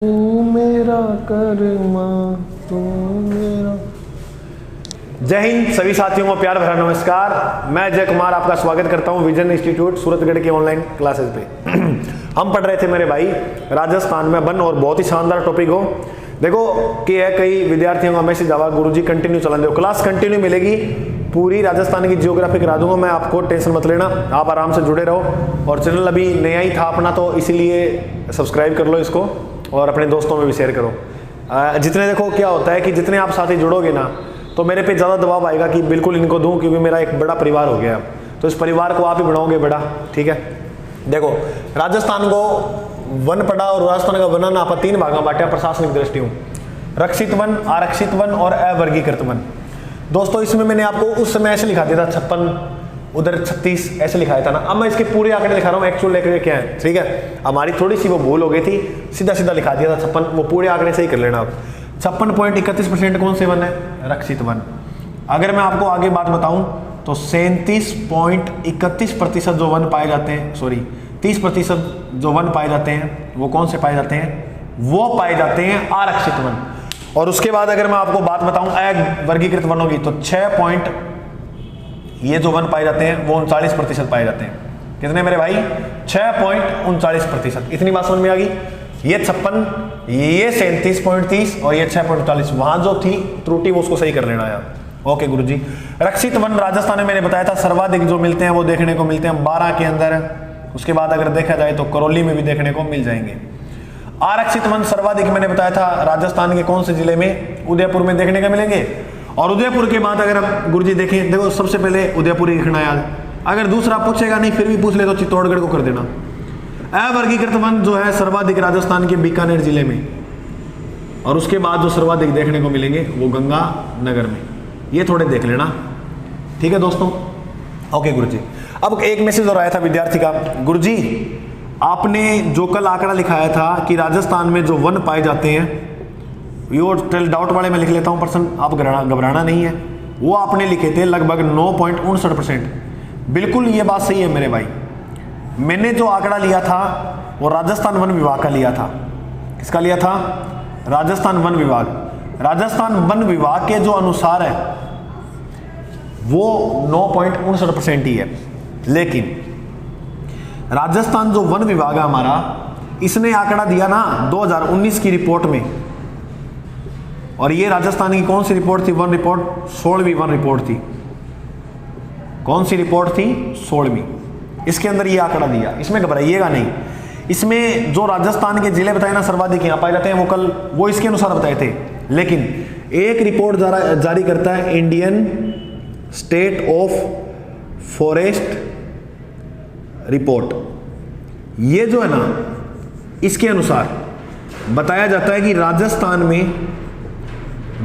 तू मेरा कर्मा तू मेरा। जय हिंद सभी साथियों को प्यार भरा नमस्कार। मैं जय कुमार आपका स्वागत करता हूं विजन इंस्टीट्यूट सूरतगढ़ के ऑनलाइन क्लासेस पे। हम पढ़ रहे थे मेरे भाई राजस्थान में वन, और बहुत ही शानदार टॉपिक हो। देखो कि है कई विद्यार्थियों का मैसेज आवा गुरुजी कंटिन्यू चला दो, क्लास कंटिन्यू मिलेगी। पूरी राजस्थान की जियोग्राफी करा दूंगा मैं आपको, टेंशन मत लेना, आप आराम से जुड़े रहो। और चैनल अभी नया ही था अपना, तो इसीलिए सब्सक्राइब कर लो इसको और अपने दोस्तों में भी शेयर करो। जितने देखो क्या होता है कि जितने आप साथी जुड़ोगे ना, तो मेरे पे ज़्यादा दबाव आएगा कि बिल्कुल इनको दूं, क्योंकि मेरा एक बड़ा परिवार हो गया। तो इस परिवार को आप ही बढ़ाओगे बड़ा, ठीक है। देखो राजस्थान को वन पड़ा, और राजस्थान का वन आप तीन भाग में बांटा प्रशासनिक दृष्टियों, रक्षित वन, आरक्षित वन और अवर्गीकृत वन। दोस्तों इसमें मैंने आपको उस समय ऐसे लिखा दिया था 56, उधर 36 ऐसे लिखाया था ना। अब मैं इसके पूरे आंकड़े दिखा रहा हूँ एक्चुअल लेकर क्या है, ठीक है। हमारी थोड़ी सी वो भूल हो गई थी, सीधा सीधा लिखा दिया था 56, वो पूरे आंकड़े से ही कर लेना आप। 56.31% कौन से वन है? रक्षित वन। अगर मैं आपको आगे बात बताऊं तो 37.31% जो वन पाए जाते हैं, सॉरी 30% जो वन पाए जाते हैं वो कौन से पाए जाते हैं? वो पाए जाते हैं आरक्षित वन। और उसके बाद अगर मैं आपको बात बताऊं अवर्गीकृत वनों की, तो 6 ये जो वन पाए जाते हैं वो 39% पाए जाते हैं। कितने मेरे भाई? 6.39%। इतनी बात समझ में आ गई। ये 56, ये 37.30 और ये 6.40, वहां जो थी त्रुटि वो उसको सही कर लेना यार। ओके गुरुजी। रक्षित वन राजस्थान में मैंने बताया था सर्वाधिक जो मिलते हैं वो देखने को मिलते हैं 12 के अंदर। उसके बाद अगर देखा जाए तो करौली में भी देखने को मिल जाएंगे। आरक्षित वन सर्वाधिक मैंने बताया था राजस्थान के कौन से जिले में? उदयपुर में देखने को मिलेंगे। और उदयपुर के बाद अगर हम गुरुजी देखें, देखो सबसे पहले उदयपुर ही लिखना याद। अगर दूसरा पूछेगा नहीं फिर भी पूछ ले तो चित्तौड़गढ़ को कर देना। अवर्गीकृत वन जो है सर्वाधिक राजस्थान के बीकानेर जिले में, और उसके बाद जो सर्वाधिक देखने को मिलेंगे वो गंगानगर में। ये थोड़े देख लेना, ठीक है दोस्तों। ओके गुरुजी। अब एक मैसेज और आया था विद्यार्थी का, गुरुजी आपने जो कल आंकड़ा लिखाया था कि राजस्थान में जो वन पाए जाते हैं, यो डाउट वाले में लिख लेता हूँ परसेंट, आप घबराना नहीं है। वो आपने लिखे थे लगभग 9.59%। बिल्कुल ये बात सही है मेरे भाई। मैंने जो आंकड़ा लिया था वो राजस्थान वन विभाग का लिया था। किसका लिया था? राजस्थान वन विभाग। राजस्थान वन विभाग के जो अनुसार है वो 9.59% ही है। लेकिन राजस्थान जो वन विभाग है हमारा, इसने आंकड़ा दिया ना 2019 की रिपोर्ट में, और ये राजस्थान की कौन सी रिपोर्ट थी? वन रिपोर्ट, 16वीं वन रिपोर्ट थी। कौन सी रिपोर्ट थी? 16वीं। इसके अंदर ये आंकड़ा दिया। इसमें घबराइएगा नहीं। इसमें जो राजस्थान के जिले बताए ना सर्वाधिक यहाँ पाए जाते हैं, वो कल वो इसके अनुसार बताए थे। लेकिन एक रिपोर्ट जारी करता है Indian state of forest report. ये जो है ना, इसके अनुसार बताया जाता है कि राजस्थान में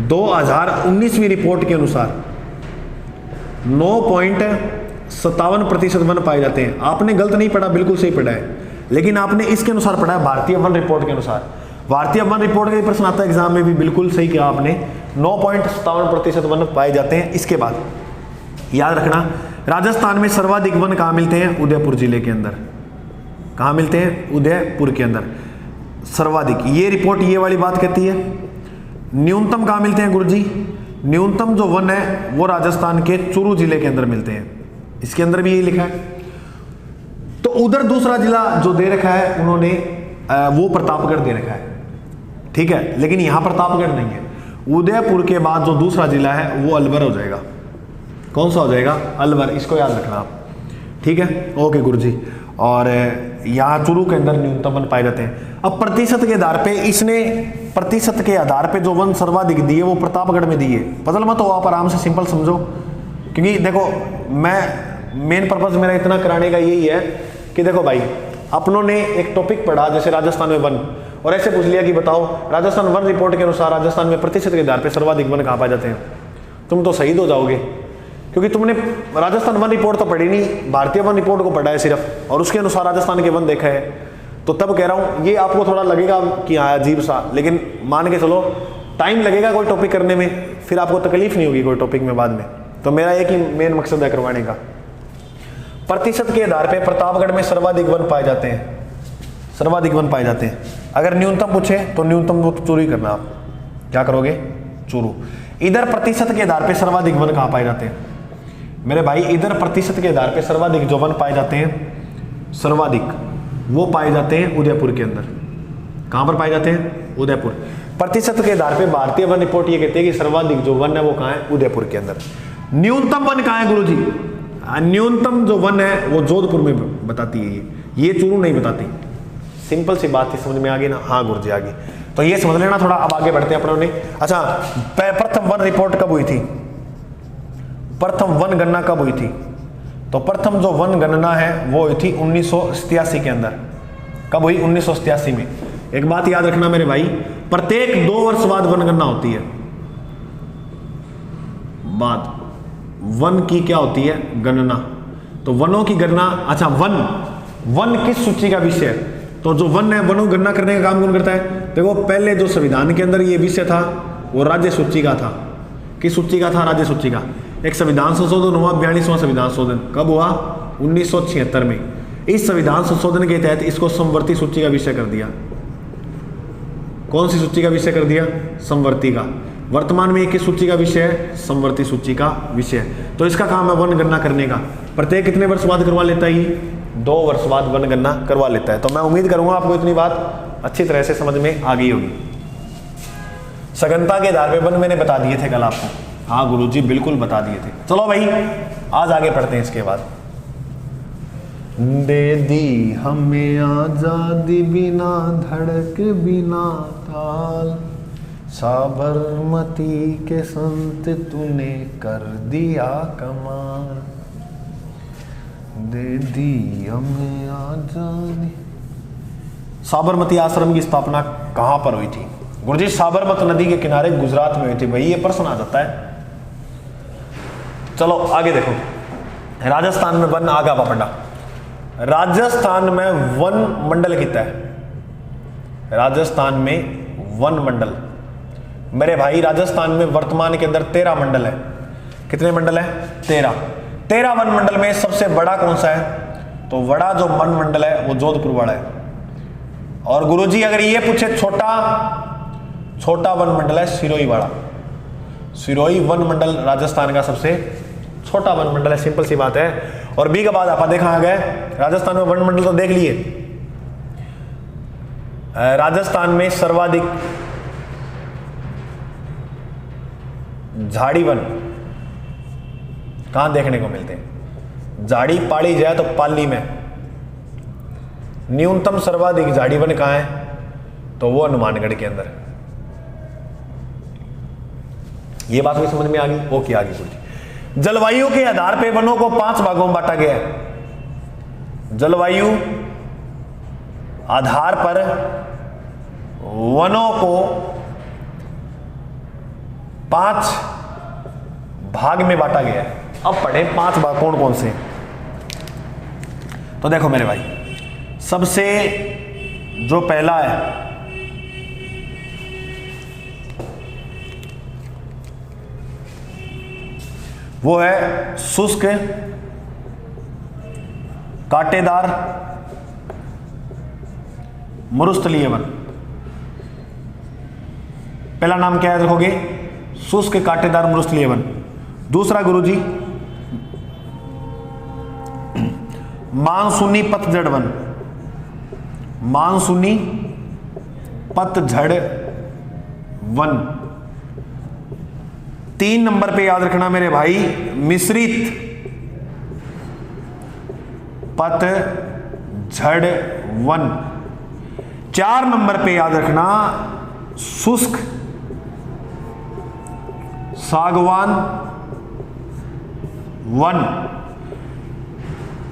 2019वीं रिपोर्ट के अनुसार 9.57% वन पाए जाते हैं। आपने गलत नहीं पढ़ा, बिल्कुल सही पढ़ा है, लेकिन आपने इसके अनुसार पढ़ा है भारतीय वन रिपोर्ट के अनुसार। भारतीय वन रिपोर्ट का प्रश्न आता है एग्जाम में भी, बिल्कुल सही किया आपने। 9.57% वन पाए जाते हैं। इसके बाद याद रखना राजस्थान में सर्वाधिक वन कहाँ मिलते हैं? उदयपुर जिले के अंदर। कहाँ मिलते हैं? उदयपुर के अंदर सर्वाधिक। ये रिपोर्ट ये वाली बात कहती है। न्यूनतम कहाँ मिलते हैं गुरुजी? न्यूनतम जो वन है वो राजस्थान के चूरू जिले के अंदर मिलते हैं। इसके अंदर भी यही लिखा है। तो उधर दूसरा जिला जो दे रखा है उन्होंने वो प्रतापगढ़ दे रखा है, ठीक है। लेकिन यहां प्रतापगढ़ नहीं है। उदयपुर के बाद जो दूसरा जिला है वो अलवर हो जाएगा। कौन सा हो जाएगा? अलवर। इसको याद रखना आप, ठीक है। ओके गुरुजी। और यहाँ चूरू के अंदर न्यूनतम वन पाए जाते हैं। अब प्रतिशत के आधार पे इसने, प्रतिशत के आधार पे जो वन सर्वाधिक दिए वो प्रतापगढ़ में दिए। पजल मत हो, आप आराम से सिंपल समझो, क्योंकि देखो मैं मेन पर्पज मेरा इतना कराने का यही है कि देखो भाई अपनों ने एक टॉपिक पढ़ा जैसे राजस्थान में वन, और ऐसे पूछ लिया कि बताओ राजस्थान वन रिपोर्ट के अनुसार राजस्थान में प्रतिशत के आधार पे सर्वाधिक वन कहाँ पाए जाते हैं। तुम तो शहीद हो जाओगे, क्योंकि तुमने राजस्थान वन रिपोर्ट तो पढ़ी नहीं, भारतीय वन रिपोर्ट को पढ़ा है सिर्फ, और उसके अनुसार राजस्थान के वन देखा है। तो तब कह रहा हूँ ये आपको थोड़ा लगेगा कि हाँ अजीब सा, लेकिन मान के चलो टाइम लगेगा कोई टॉपिक करने में, फिर आपको तकलीफ नहीं होगी कोई टॉपिक में बाद में। तो मेरा एक ही मेन मकसद है करवाने का। प्रतिशत के आधार पे प्रतापगढ़ में सर्वाधिक वन पाए जाते हैं। सर्वाधिक वन पाए जाते हैं। अगर न्यूनतम पूछे तो न्यूनतम वो चूरू ही करना, आप क्या करोगे, चूरू। इधर प्रतिशत के आधार पे सर्वाधिक वन कहाँ पाए जाते हैं मेरे भाई, इधर प्रतिशत के आधार पे सर्वाधिक जो वन पाए जाते हैं, सर्वाधिक वो पाए जाते हैं उदयपुर के अंदर। कहां पर पाए जाते हैं, उदयपुर। प्रतिशत के आधार पे भारतीय वन रिपोर्ट ये कहती है कि सर्वाधिक जो वन है वो कहां है, उदयपुर के अंदर। न्यूनतम वन कहां है गुरुजी, न्यूनतम जो वन है वो जोधपुर में बताती है, ये चूरू नहीं बताती। सिंपल सी बात है, समझ में आ गई ना, हाँ गुरुजी आ गई। तो ये समझ लेना थोड़ा। अब आगे बढ़ते हैं अपनों ने। अच्छा, प्रथम वन रिपोर्ट कब हुई थी, प्रथम वन गणना कब हुई थी, तो प्रथम जो वन गणना है वो हुई थी 1987 के अंदर। कब हुई, 1987 में। एक बात याद रखना मेरे भाई, प्रत्येक 2 वर्ष बाद वन गणना होती है, बाद वन की क्या होती है, गणना। तो वनों की गणना, अच्छा वन किस सूची का विषय है, तो जो वन है वनों गणना करने का काम कौन करता है। देखो पहले जो संविधान के अंदर ये विषय था वो राज्य सूची का था। किस सूची का था, राज्य सूची का। एक संविधान संशोधन हुआ, 42वां संविधान संशोधन कब हुआ, 1976 में। इस संविधान संशोधन के तहत इसको समवर्ती सूची का विषय कर दिया। कौन सी सूची का विषय कर दिया, समवर्ती का। वर्तमान में किस सूची का विषय है, समवर्ती सूची का विषय। तो इसका काम है वन गणना करने का। प्रत्येक कितने वर्ष बाद करवा लेता है, 2 वर्ष बाद वन गणना करवा लेता है। तो मैं उम्मीद करूंगा आपको इतनी बात अच्छी तरह से समझ में आ गई होगी। सघनता के आधार पे वन मैंने बता दिए थे कल आपको, हाँ गुरुजी बिल्कुल बता दिए थे। चलो भाई आज आगे पढ़ते हैं। इसके बाद, दे दी हमें आजादी बिना धड़क बिना ताल, साबरमती के संत तूने कर दिया कमाल, दे दी हमें आजादी। साबरमती आश्रम की स्थापना कहां पर हुई थी गुरुजी, साबरमती नदी के किनारे गुजरात में हुई थी। भाई ये प्रश्न आ जाता है। चलो आगे देखो, राजस्थान में वन आगा पड़ा। राजस्थान में वन मंडल कितना है, राजस्थान में वन मंडल मेरे भाई, राजस्थान में वर्तमान के अंदर 13 मंडल है। कितने मंडल है, 13 वन मंडल में सबसे बड़ा कौन सा है, तो बड़ा जो वन मंडल है वो जोधपुर वाला है। और गुरुजी अगर ये पूछे छोटा वन मंडल है सिरोही वाला। सिरोही वन मंडल राजस्थान का सबसे छोटा वन मंडल है, सिंपल सी बात है। और बी के बाद आप देखा आ गए, राजस्थान में वन मंडल तो देख लिए। राजस्थान में सर्वाधिक झाड़ी वन कहां देखने को मिलते हैं, झाड़ी पाड़ी जाए तो पाली में। न्यूनतम सर्वाधिक झाड़ी वन कहां है, तो वो हनुमानगढ़ के अंदर। ये बात भी समझ में आ गई, ओके आ गई। जलवायु के आधार पर वनों को 5 भागों में बांटा गया है। जलवायु आधार पर वनों को 5 भाग में बांटा गया है। अब पढ़े 5 भाग कौन कौन से। तो देखो मेरे भाई, सबसे जो पहला है वो है शुष्क कांटेदार मरुस्थलीय वन। पहला नाम क्या है रखोगे, शुष्क कांटेदार मरुस्थलीय वन। दूसरा गुरुजी मानसूनी पतझड़ वन, मानसूनी पतझड़ वन। 3 नंबर पे याद रखना मेरे भाई, मिश्रित पतझड़ वन। 4 नंबर पे याद रखना शुष्क सागवान वन।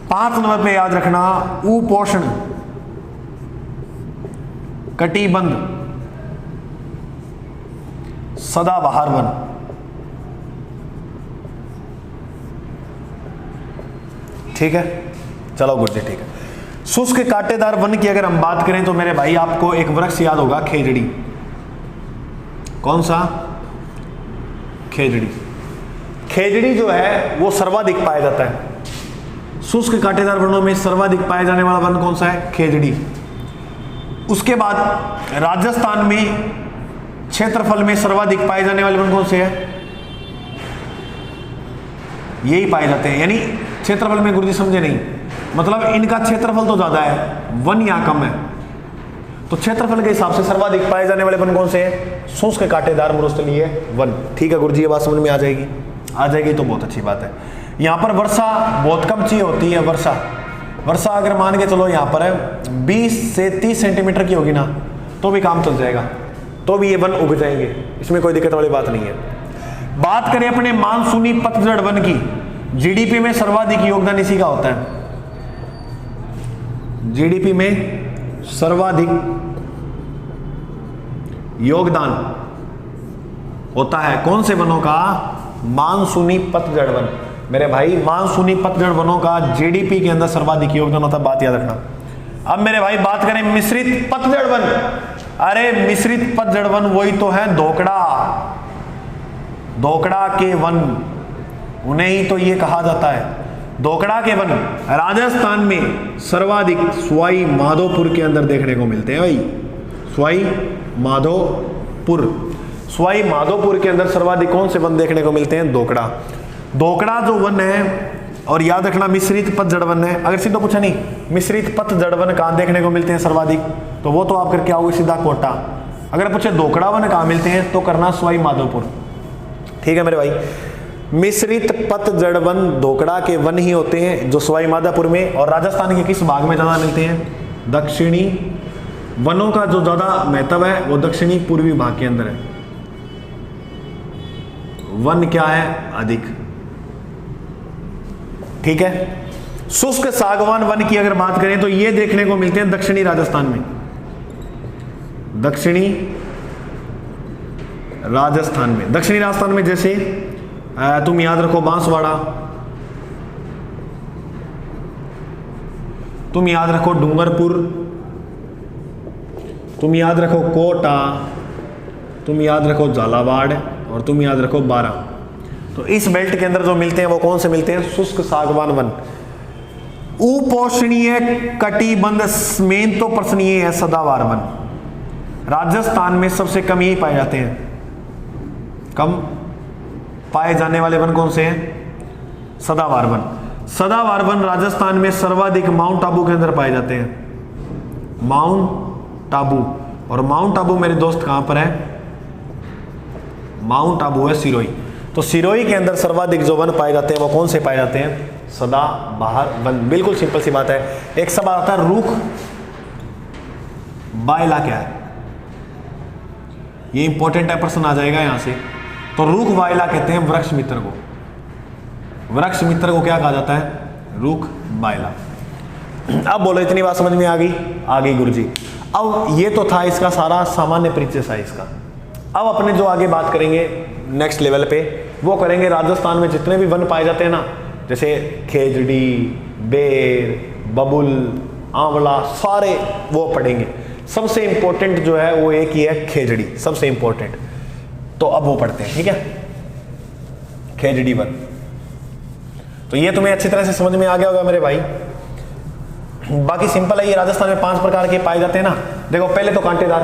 5 नंबर पे याद रखना उपोष्ण कटिबंध सदाबहार वन। ठीक है, चलो गुड जी, ठीक है। शुष्क कांटेदार वन की अगर हम बात करें तो मेरे भाई आपको एक वृक्ष याद होगा, खेजड़ी। कौन सा, खेजड़ी। खेजड़ी जो है वो सर्वाधिक पाया जाता है। शुष्क कांटेदार वनों में सर्वाधिक पाया जाने वाला वन कौन सा है, खेजड़ी। उसके बाद राजस्थान में क्षेत्रफल में सर्वाधिक पाए जाने वाले वन कौन से हैं? यही पाए जाते हैं, यानी क्षेत्रफल में गुरुजी समझे नहीं, मतलब इनका क्षेत्रफल तो ज्यादा है, वन यहां कम है, तो क्षेत्रफल के हिसाब से सर्वाधिक पाए जाने वाले वन कौन से हैं? शुष्क कांटेदार मरुस्थलीय वन। ठीक है गुरुजी, ये बात समझ में आ जाएगी? आ जाएगी तो बहुत अच्छी बात है। यहां पर वर्षा बहुत कम चाहिए होती है, वर्षा अगर मान के चलो यहां पर है 20 से 30 सेंटीमीटर की होगी ना, तो भी काम चल जाएगा, तो भी ये वन उग जाएंगे, इसमें कोई दिक्कत वाली बात नहीं है। बात करें अपने मानसूनी पतझड़ वन की, जीडीपी में सर्वाधिक योगदान इसी का होता है, जीडीपी में सर्वाधिक योगदान होता है कौन से वनों का? मानसूनी पतझड़ वन। मेरे भाई मानसूनी पतझड़ वनों का जीडीपी के अंदर सर्वाधिक योगदान होता है, बात याद रखना। अब मेरे भाई बात करें मिश्रित पतझड़ वन, अरे मिश्रित पतझड़ वन वही तो है धोकड़ा के वन, उन्हें ही तो ये कहा जाता है धोकड़ा के वन। राजस्थान में सर्वाधिक सवाई माधोपुर के अंदर देखने को मिलते हैं भाई, सवाई माधोपुर के अंदर सर्वाधिक कौन से वन देखने को मिलते हैं? धोकड़ा जो वन है, और याद रखना मिश्रित पतझड़ वन है। अगर सीधा पूछा नहीं मिश्रित पतझड़ वन कहां देखने को मिलते हैं सर्वाधिक, तो वो तो आप करके आओगे सीधा कोटा। अगर पूछे धोकड़ा वन कहां मिलते हैं, तो करना सवाई माधोपुर। ठीक है मेरे भाई, मिश्रित पतझड़ वन धोकड़ा के वन ही होते हैं जो सवाई माधोपुर में, और राजस्थान के किस भाग में ज्यादा मिलते हैं? दक्षिणी। वनों का जो ज्यादा महत्व है वो दक्षिणी पूर्वी भाग के अंदर है, वन क्या है? अधिक। ठीक है, शुष्क सागवान वन की अगर बात करें तो ये देखने को मिलते हैं दक्षिणी राजस्थान में, दक्षिणी राजस्थान में जैसे तुम याद रखो बांसवाड़ा, तुम याद रखो डूंगरपुर, तुम याद रखो कोटा, तुम याद रखो झालावाड़, और तुम याद रखो बारा। तो इस बेल्ट के अंदर जो मिलते हैं वो कौन से मिलते हैं? शुष्क सागवान वन। उपोष्णीय कटिबंध मेन तो पर्सनीय है सदाबहार वन, राजस्थान में सबसे कम ही पाए जाते हैं। कम पाए जाने वाले वन कौन से हैं? सदाबहार वन। सदाबहार वन राजस्थान में सर्वाधिक माउंट आबू के अंदर पाए जाते हैं, माउंट आबू। और माउंट आबू मेरे दोस्त कहां पर है? माउंट आबू है सिरोही। तो सिरोही के अंदर सर्वाधिक जो वन पाए जाते हैं वो कौन से पाए जाते हैं? सदाबहार वन। बिल्कुल सिंपल सी बात है। एक सवाल आता है रूख बायला क्या है, ये इंपॉर्टेंट है, प्रश्न आ जाएगा यहां से। तो रूख बायला कहते हैं वृक्ष मित्र को, वृक्ष मित्र को क्या कहा जाता है? रूख बायला। अब बोलो इतनी बात समझ में आ गई? आ गई गुरुजी। अब ये तो था इसका सारा सामान्य परिचय था इसका। अब अपने जो आगे बात करेंगे नेक्स्ट लेवल पे वो करेंगे राजस्थान में जितने भी वन पाए जाते हैं ना, जैसे खेजड़ी, बेर, बबुल, आंवला, सारे वो पढ़ेंगे। सबसे इंपॉर्टेंट जो है वो एक ही है खेजड़ी, सबसे इंपॉर्टेंट। तो अब वो पढ़ते हैं, ठीक है, खेजड़ी वन। तो ये तुम्हें अच्छी तरह से समझ में आ गया होगा मेरे भाई। बाकी सिंपल है, ये राजस्थान में 5 प्रकार के पाए जाते हैं ना। देखो पहले तो कांटेदार,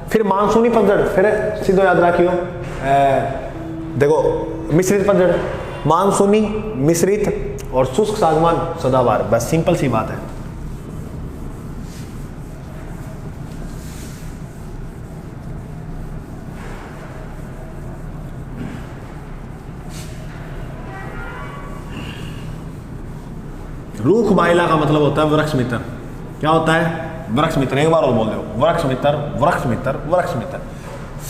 फिर मानसूनी पतझड़, फिर सीधो याद रखियो देखो मिश्रित पतझड़, मानसूनी, मिश्रित और शुष्क सागवान, सदाबहार। बस सिंपल सी बात है। रूख बायला का मतलब होता है वृक्ष मित्र। क्या होता है? वृक्ष मित्र। एक बार और बोल दो, वृक्ष मित्र, वृक्ष मित्र, वृक्ष मित्र।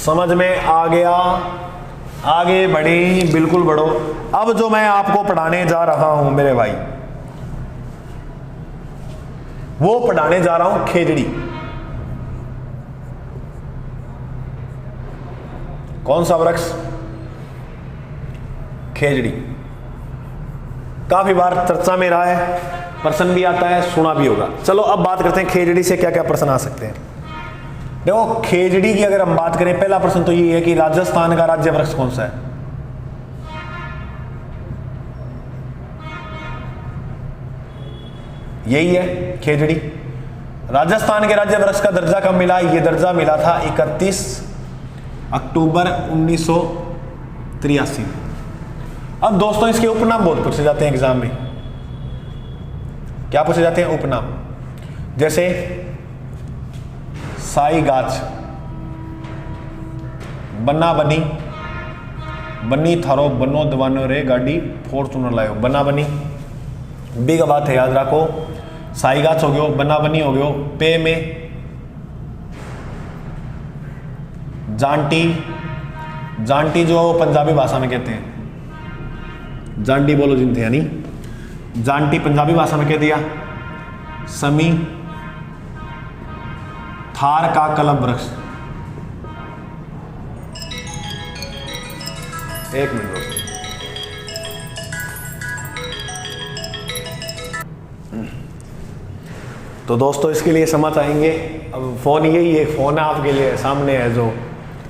समझ में आ गया? आगे बढ़े, बिल्कुल बढ़ो। अब जो मैं आपको पढ़ाने जा रहा हूं मेरे भाई, वो पढ़ाने जा रहा हूं खेजड़ी। कौन सा वृक्ष? खेजड़ी। काफी बार चर्चा में रहा है, प्रश्न भी आता है, सुना भी होगा। चलो अब बात करते हैं खेजड़ी से क्या क्या प्रश्न आ सकते हैं। देखो खेजड़ी की अगर हम बात करें, पहला प्रश्न तो ये है कि राजस्थान का राज्य वृक्ष कौन सा है? यही है खेजड़ी। राजस्थान के राज्य वृक्ष का दर्जा कब मिला? ये दर्जा मिला था 31 अक्टूबर 1983 में। अब दोस्तों इसके उपनाम बहुत पूछे जाते हैं एग्जाम में। क्या पूछे जाते हैं? उपनाम। जैसे साई गाछ, बन्ना बनी, बन्नी थारो बनो दवानो रे गाड़ी फॉर्चूनर लायो, बन्ना बनी। बी का बात है, याद रखो, साई गाछ हो गयो, बन्ना बनी हो गयो। पे में जांटी, जांटी जो पंजाबी भाषा में कहते हैं, जांटी बोलो जिनते यानी जांटी पंजाबी भाषा में कह दिया। समी, थार का कलम वृक्ष। एक मिनट दोस्तों, तो दोस्तों इसके लिए समझ आएंगे। अब फोन यही एक फोन है आपके लिए सामने है जो,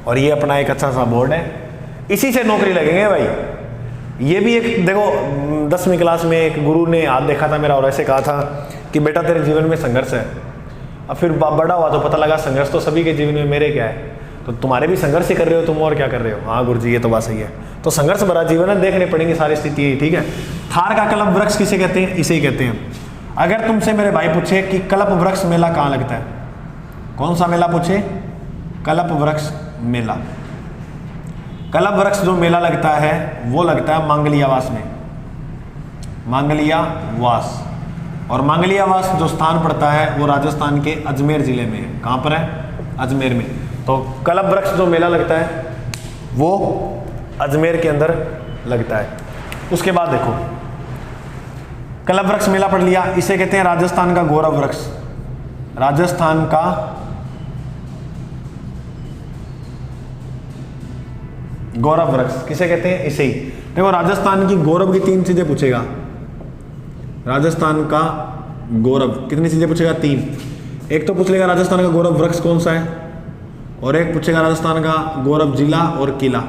और ये अपना एक अच्छा सा बोर्ड है, इसी से नौकरी लगेंगे भाई। ये भी एक देखो 10वीं क्लास में एक गुरु ने हाथ देखा था मेरा और ऐसे कहा था कि बेटा तेरे जीवन में संघर्ष है। अब फिर बड़ा हुआ तो पता लगा संघर्ष तो सभी के जीवन में, मेरे क्या है, तो तुम्हारे भी संघर्ष ही कर रहे हो तुम, और क्या कर रहे हो। हाँ गुरुजी ये तो बात सही है। तो संघर्ष भरा जीवन है, देखने पड़ेंगे सारी स्थिति, ठीक है। थार का कल्प वृक्ष किसे कहते हैं? इसे ही कहते हैं। अगर तुमसे मेरे भाई पूछे कि कल्प वृक्ष मेला कहाँ लगता है, कौन सा मेला पूछे? कल्प वृक्ष मेला। कल्प वृक्ष जो मेला लगता है वो लगता है मांगलियावास में, मांगलियावास। और मांगलियावास जो स्थान पड़ता है वो राजस्थान के अजमेर जिले में है। कहाँ पर है? अजमेर में। तो कल्प वृक्ष जो मेला लगता है वो अजमेर के अंदर लगता है। उसके बाद देखो, कल्प वृक्ष मेला पढ़ लिया, इसे कहते हैं राजस्थान का गौरव वृक्ष। राजस्थान का गौरव वृक्ष किसे कहते हैं? इसे ही। देखो राजस्थान की गौरव की 3 चीजें पूछेगा। राजस्थान का गौरव कितनी चीजें पूछेगा? 3। एक तो पूछ लेगा राजस्थान का गौरव वृक्ष कौन सा है, और एक पूछेगा राजस्थान का गौरव जिला और किला।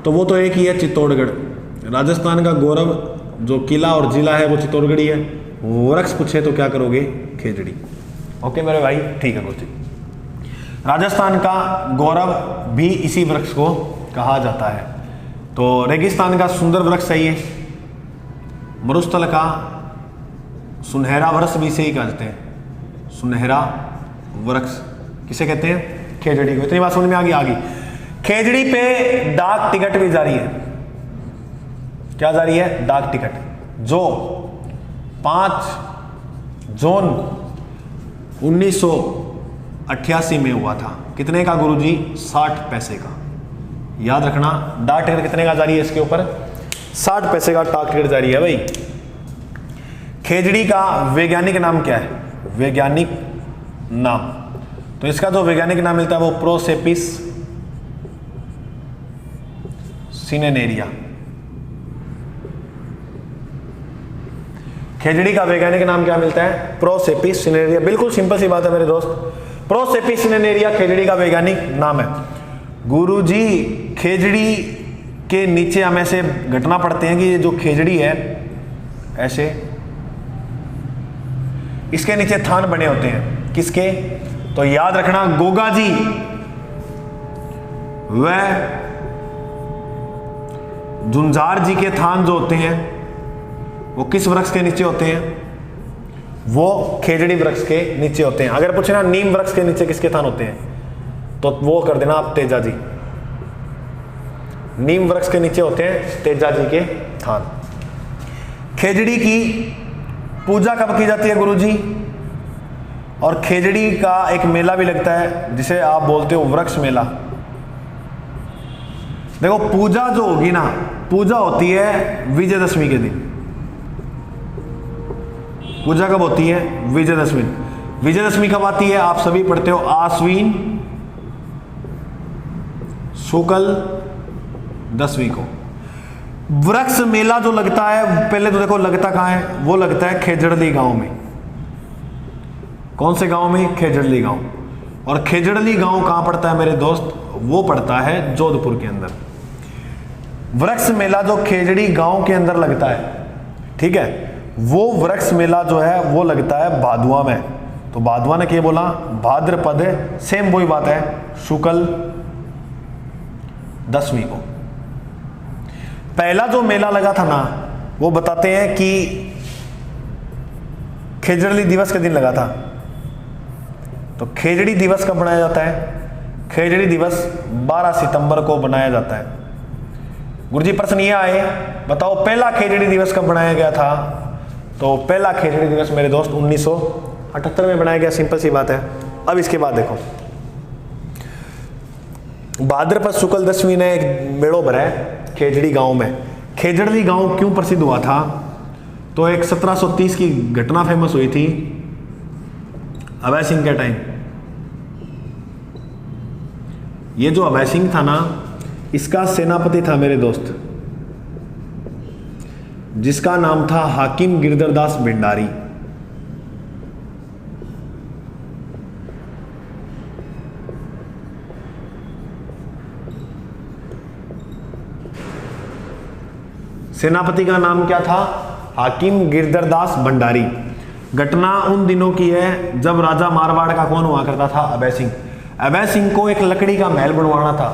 तो वो तो एक ही है, चित्तौड़गढ़। राजस्थान का गौरव जो किला और जिला है वो चित्तौड़गढ़ ही है। वृक्ष पूछे तो क्या करोगे? खेजड़ी। ओके मेरे भाई, ठीक है दोस्तों। राजस्थान का गौरव भी इसी वृक्ष को कहा जाता है। तो रेगिस्तान का सुंदर वृक्ष सही है। मरुस्थल का सुनहरा वृक्ष भी इसे ही कहते हैं। सुनहरा वृक्ष किसे कहते हैं? खेजड़ी को। इतनी बात समझ में आ गई। खेजड़ी पे डाक टिकट भी जारी है। क्या जारी है? डाक टिकट, जो 5 जून 1988 में हुआ था। कितने का गुरुजी? 60 पैसे का। याद रखना, डाक टिकट कितने का जारी है? इसके ऊपर 60 पैसे का डाक टिकट जारी है भाई। खेजड़ी का वैज्ञानिक नाम क्या है? वैज्ञानिक नाम, तो इसका जो वैज्ञानिक नाम मिलता है वो प्रोसेपिस सिनेनेरिया। खेजड़ी का वैज्ञानिक नाम क्या मिलता है? प्रोसेपिस सिनेनेरिया। बिल्कुल सिंपल सी बात है मेरे दोस्त, प्रोसेपिस सिनेनेरिया खेजड़ी का वैज्ञानिक नाम है। गुरुजी खेजड़ी के नीचे हम ऐसे घटना पढ़ते हैं कि ये जो खेजड़ी है ऐसे इसके नीचे थान बने होते हैं। किसके? तो याद रखना, गोगा जी वह झुंझार जी के थान जो होते हैं वो किस वृक्ष के नीचे होते हैं? वो खेजड़ी वृक्ष के नीचे होते हैं। अगर पूछे ना नीम वृक्ष के नीचे किसके थान होते हैं, तो वो कर देना आप तेजा जी। नीम वृक्ष के नीचे होते हैं तेजा जी के थान। खेजड़ी की पूजा कब की जाती है गुरुजी? और खेजड़ी का एक मेला भी लगता है जिसे आप बोलते हो वृक्ष मेला। देखो पूजा जो होगी ना, पूजा होती है विजयदशमी के दिन। पूजा कब होती है? विजयदशमी। विजयदशमी कब आती है? आप सभी पढ़ते हो आश्विन शुक्ल 10वीं को। वृक्ष मेला जो लगता है, पहले तो देखो लगता कहाँ है? वो लगता है खेजड़ली गांव में। कौन से गांव में? खेजड़ली गांव। और खेजड़ली गांव कहां पड़ता है मेरे दोस्त? वो पड़ता है जोधपुर के अंदर। वृक्ष मेला जो खेजड़ी गांव के अंदर लगता है, ठीक है, वो वृक्ष मेला जो है वो लगता है भादुआ में। तो भादुआ ने क्या बोला, भाद्रपद, सेम वही बात है, शुक्ल 10वीं को। पहला जो मेला लगा था ना वो बताते हैं कि खेजड़ी दिवस के दिन लगा था। तो खेजड़ी दिवस कब मनाया जाता है? खेजड़ी दिवस 12 सितंबर को बनाया जाता है। गुरुजी प्रश्न ये आए, बताओ पहला खेजड़ी दिवस कब बनाया गया था? तो पहला खेजड़ी दिवस मेरे दोस्त 1978 में बनाया गया, सिंपल सी बात है। अब इसके बाद देखो, भाद्रपद शुक्ल 10वीं ने एक मेड़ो भरा है खेजड़ी गांव में। खेजड़ी गांव क्यों प्रसिद्ध हुआ था? तो एक 1730 की घटना फेमस हुई थी अभय सिंह के टाइम। ये जो अभय सिंह था ना, इसका सेनापति था मेरे दोस्त, जिसका नाम था हाकिम गिरधरदास भंडारी। सेनापति का नाम क्या था? हाकिम गिरधरदास भंडारी। घटना उन दिनों की है जब राजा मारवाड़ का कौन हुआ करता था? अभय सिंह। अभय सिंह को एक लकड़ी का महल बनवाना था,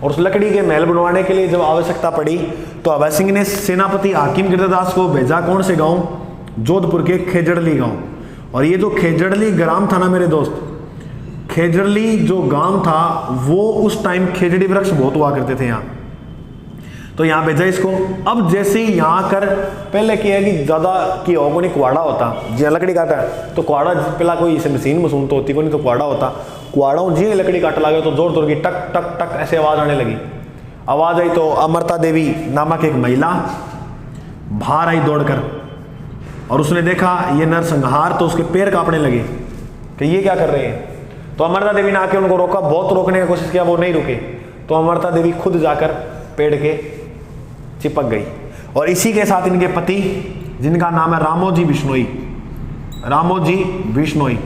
और उस लकड़ी के महल बनवाने के लिए जब आवश्यकता पड़ी तो अभय सिंह ने सेनापति हाकिम गिरधरदास को भेजा कौन से गांव? जोधपुर के खेजड़ली गांव। और ये जो खेजड़ली ग्राम था ना मेरे दोस्त, खेजड़ली जो गांव था वो उस टाइम खेजड़ी वृक्ष बहुत हुआ करते थे यहाँ, तो यहाँ भेजा इसको। अब जैसे ही यहाँ कर पहले क्या है कि ज़्यादा की हो नहीं कुआड़ा होता, जी लकड़ी काटा है तो कुआड़ा पहला कोई इसे मशीन तो होती को नहीं, तो कुआड़ा होता, कुआड़ा जी लकड़ी काट लगे तो जोर जोर की टक टक टक ऐसे आवाज़ आने लगी। आवाज़ आई तो अमृता देवी नामक एक महिला बाहर आई दौड़कर, और उसने देखा ये नरसंहार, तो उसके पैर कांपने लगे कि ये क्या कर रहे हैं। तो अमृता देवी ने आके उनको रोका, बहुत रोकने की कोशिश किया, वो नहीं रुके। तो अमृता देवी खुद जाकर पेड़ के चिपक गई। और इसी के साथ इनके पति, जिनका नाम है रामोजी बिश्नोई, रामोजी बिश्नोई,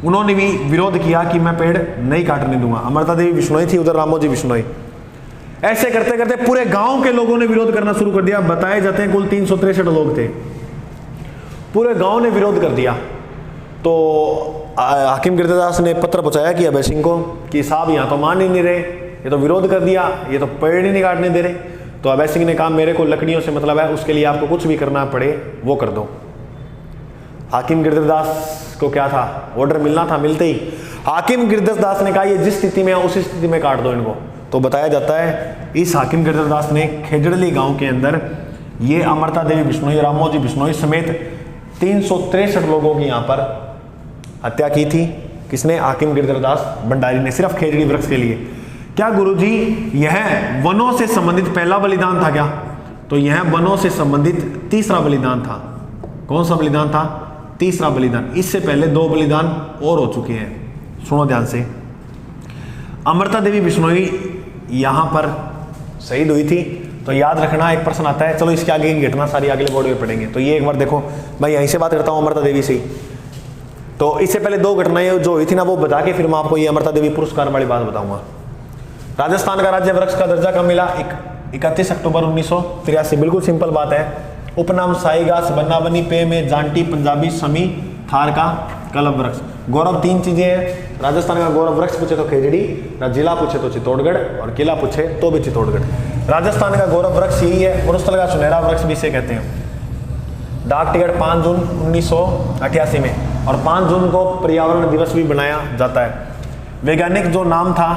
उन्होंने भी विरोध किया कि मैं पेड़ नहीं काटने दूंगा। अमृता देवी बिश्नोई थी, उधर रामोजी बिश्नोई। ऐसे करते करते पूरे गांव के लोगों ने विरोध करना शुरू कर दिया। बताए जाते हैं कुल 363 लोग थे, पूरे गांव ने विरोध कर दिया। तो हाकिम गिरधरदास ने पत्र पहुंचाया कि अभय सिंह को कि साहब यहाँ तो मान ही नहीं रहे, ये तो विरोध कर दिया, ये तो पेड़ ही नहीं काटने दे रहे। तो अभय सिंह ने कहा मेरे को लकड़ियों से मतलब है, उसके लिए आपको कुछ भी करना पड़े वो कर दो। हाकिम गिरधरदास को क्या था, ऑर्डर मिलना था। मिलते ही हाकिम गिरधरदास ने कहा ये जिस स्थिति में है उसी स्थिति में काट दो इनको। तो बताया जाता है इस हाकिम गिरधरदास ने खेजड़ली गांव के अंदर ये अमृता देवी बिश्नोई, रामोजी बिश्नोई समेत 363 लोगों की यहाँ पर हत्या की थी। किसने? हाकिम गिरधरदास भंडारी ने, सिर्फ खेजड़ी वृक्ष के लिए। क्या गुरुजी यह वनों से संबंधित पहला बलिदान था क्या? तो यह वनों से संबंधित तीसरा बलिदान था। कौन सा बलिदान था? तीसरा बलिदान। इससे पहले 2 बलिदान और हो चुके हैं, सुनो ध्यान से। अमृता देवी बिश्नोई यहां पर शहीद हुई थी। तो याद रखना, एक प्रश्न आता है, चलो इसके आगे की घटना सारी अगले बोर्ड में पढ़ेंगे, तो ये एक बार देखो। मैं यहीं से बात करता हूं अमृता देवी से। तो इससे पहले 2 घटनाएं जो हुई थी ना वो बता के फिर मैं आपको ये अमृता देवी पुरस्कार वाली बात बताऊंगा। राजस्थान का राज्य वृक्ष का दर्जा कब मिला? 31 अक्टूबर 1983। बिल्कुल सिंपल बात है। उपनाम साईघास, बन्नाबनी, पे में जांटी, पंजाबी, समी, थार का कलम वृक्ष। गौरव 3 चीजें हैं। राजस्थान का गौरव वृक्ष पूछे तो खेजड़ी, जिला पूछे तो चित्तौड़गढ़, और किला पूछे तो भी चित्तौड़गढ़। राजस्थान का गौरव वृक्ष यही है। मरुस्थल का सुनहरा वृक्ष भी इसे कहते हैं। डाक टिकट 5 जून 1988 में, और 5 जून को पर्यावरण दिवस भी बनाया जाता है। वैज्ञानिक जो नाम था